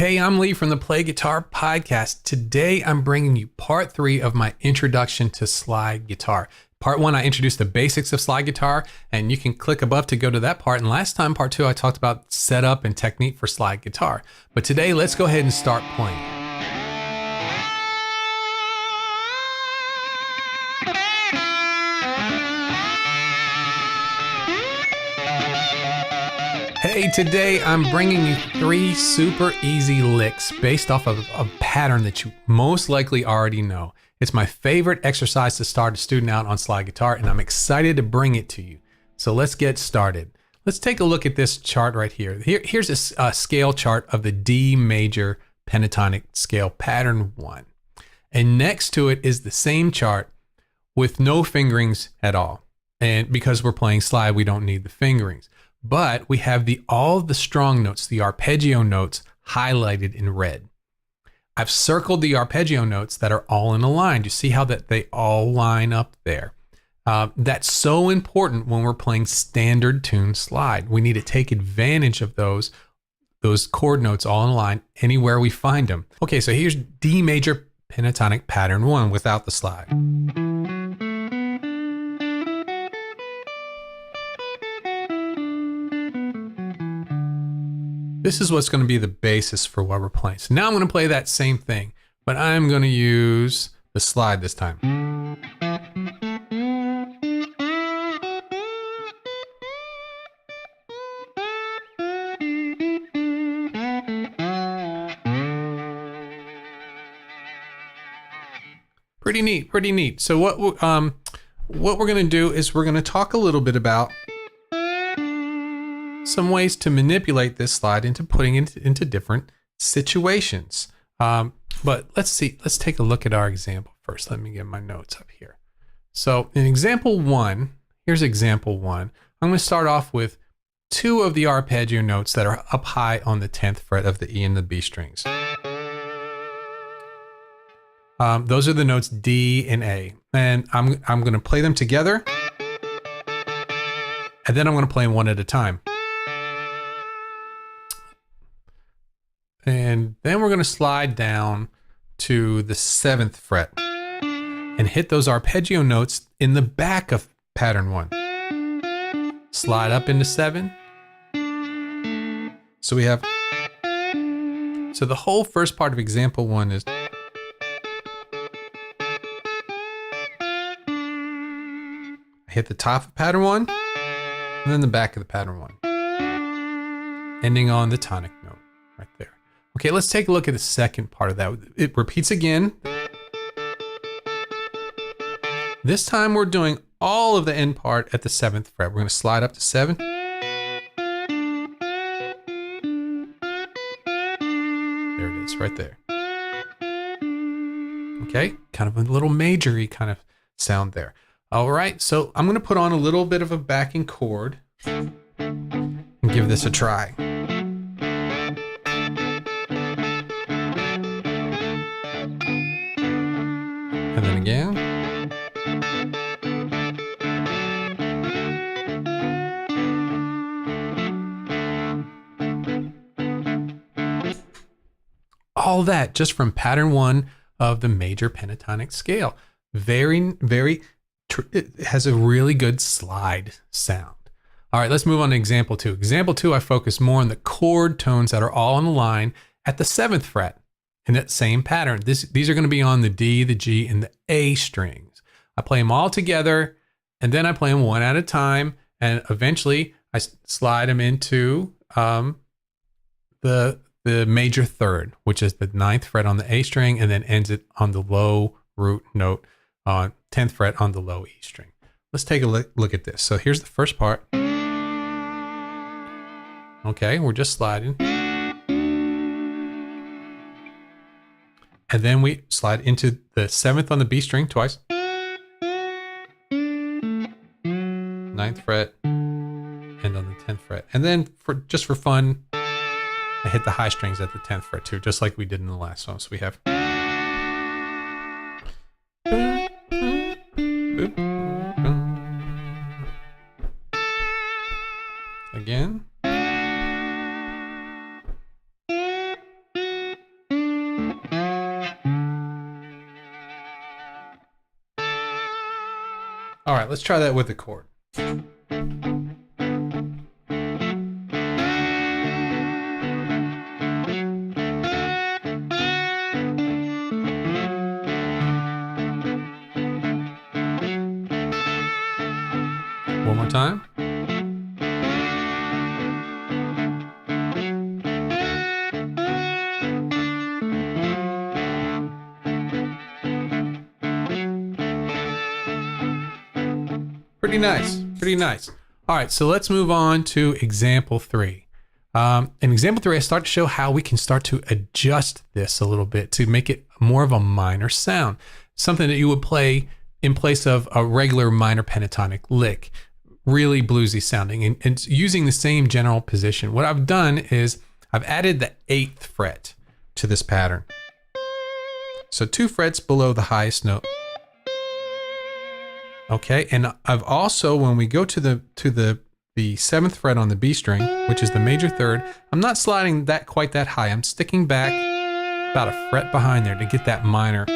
Hey, I'm Lee from the Play Guitar Podcast. Today, I'm bringing you part 3 of my introduction to slide guitar. Part 1, I introduced the basics of slide guitar, and you can click above to go to that part. And last time, part 2, I talked about setup and technique for slide guitar. But today, let's go ahead and start playing. Hey, today I'm bringing you 3 super easy licks based off of a pattern that you most likely already know. It's my favorite exercise to start a student out on slide guitar, and I'm excited to bring it to you. So let's get started. Let's take a look at this chart right here. Here's a scale chart of the D major pentatonic scale, pattern 1. And next to it is the same chart with no fingerings at all. And because we're playing slide, we don't need the fingerings. But we have all the strong notes, the arpeggio notes, highlighted in red. I've circled the arpeggio notes that are all in a line. You see how that they all line up there? That's so important when we're playing standard tune slide. We need to take advantage of those chord notes all in a line anywhere we find them. Okay, so here's D major pentatonic pattern 1 without the slide. This is what's going to be the basis for what we're playing. So now I'm going to play that same thing, but I'm going to use the slide this time. Pretty neat, pretty neat. So what we're going to do is we're going to talk a little bit about some ways to manipulate this slide into putting it into different situations. But let's take a look at our example first. Let me get my notes up here. So in example 1, here's example 1. I'm going to start off with 2 of the arpeggio notes that are up high on the 10th fret of the E and the B strings. Those are the notes D and A. And I'm going to play them together. And then I'm going to play them one at a time. And then we're going to slide down to the 7th fret and hit those arpeggio notes in the back of pattern 1. Slide up into 7. So the whole first part of example 1 is I hit the top of pattern 1 and then the back of the pattern 1, ending on the tonic note right there. Okay, let's take a look at the second part of that. It repeats again. This time we're doing all of the end part at the 7th fret. We're going to slide up to 7. There it is, right there. Okay, kind of a little major-y kind of sound there. All right, so I'm going to put on a little bit of a backing chord and give this a try. And then again. All that just from pattern 1 of the major pentatonic scale. It has a really good slide sound. All right, let's move on to example 2. Example 2, I focus more on the chord tones that are all on the line at the 7th fret. In that same pattern. These are going to be on the D, the G, and the A strings. I play them all together, and then I play them one at a time, and eventually I slide them into the major third, which is the 9th fret on the A string, and then ends it on the low root note on 10th fret on the low E string. Let's take a look at this. So here's the first part. Okay, we're just sliding. And then we slide into the 7th on the B string twice. 9th fret and on the 10th fret. And then just for fun, I hit the high strings at the 10th fret too, just like we did in the last one. So we have again. right, let's try that with the chord. One more time. Pretty nice, pretty nice. All right, so let's move on to example 3. In example 3, I start to show how we can start to adjust this a little bit to make it more of a minor sound, something that you would play in place of a regular minor pentatonic lick, really bluesy sounding, and using the same general position. What I've done is I've added the 8th fret to this pattern. So 2 frets below the highest note. Okay, and I've also, when we go to the 7th fret on the B string, which is the major third, I'm not sliding that quite that high. I'm sticking back about a fret behind there to get that minor.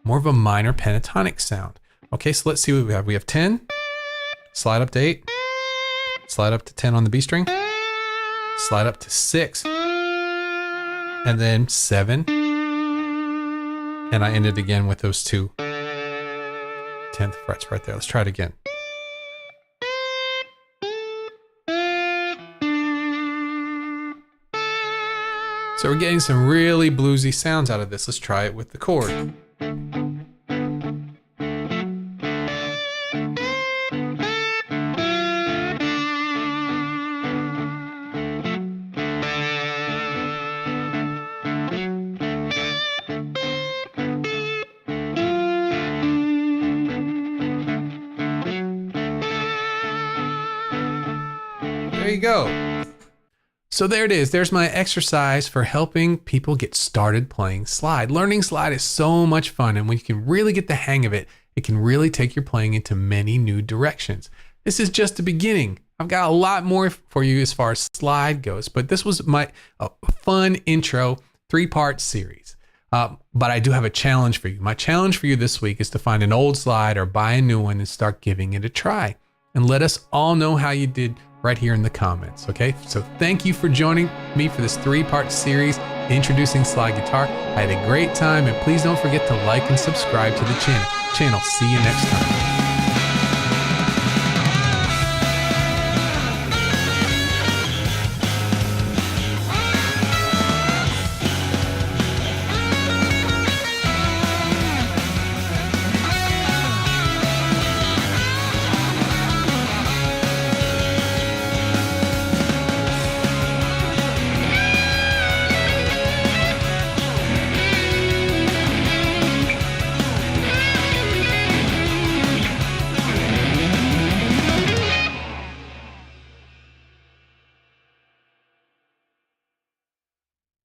More of a minor pentatonic sound. Okay, so let's see what we have. We have 10, slide up to 8, slide up to 10 on the B string, slide up to 6, and then 7, and I ended again with those 2 10th frets right there. Let's try it again. So we're getting some really bluesy sounds out of this. Let's try it with the chord. There you go. So there it is. There's my exercise for helping people get started playing slide. Learning slide is so much fun, and when you can really get the hang of it, it can really take your playing into many new directions. This is just the beginning. I've got a lot more for you as far as slide goes, but this was my fun intro 3-part series. But I do have a challenge for you. My challenge for you this week is to find an old slide or buy a new one and start giving it a try. And let us all know how you did right here in the comments, okay? So thank you for joining me for this 3-part series introducing slide guitar. I had a great time, and please don't forget to like and subscribe to the channel. See you next time.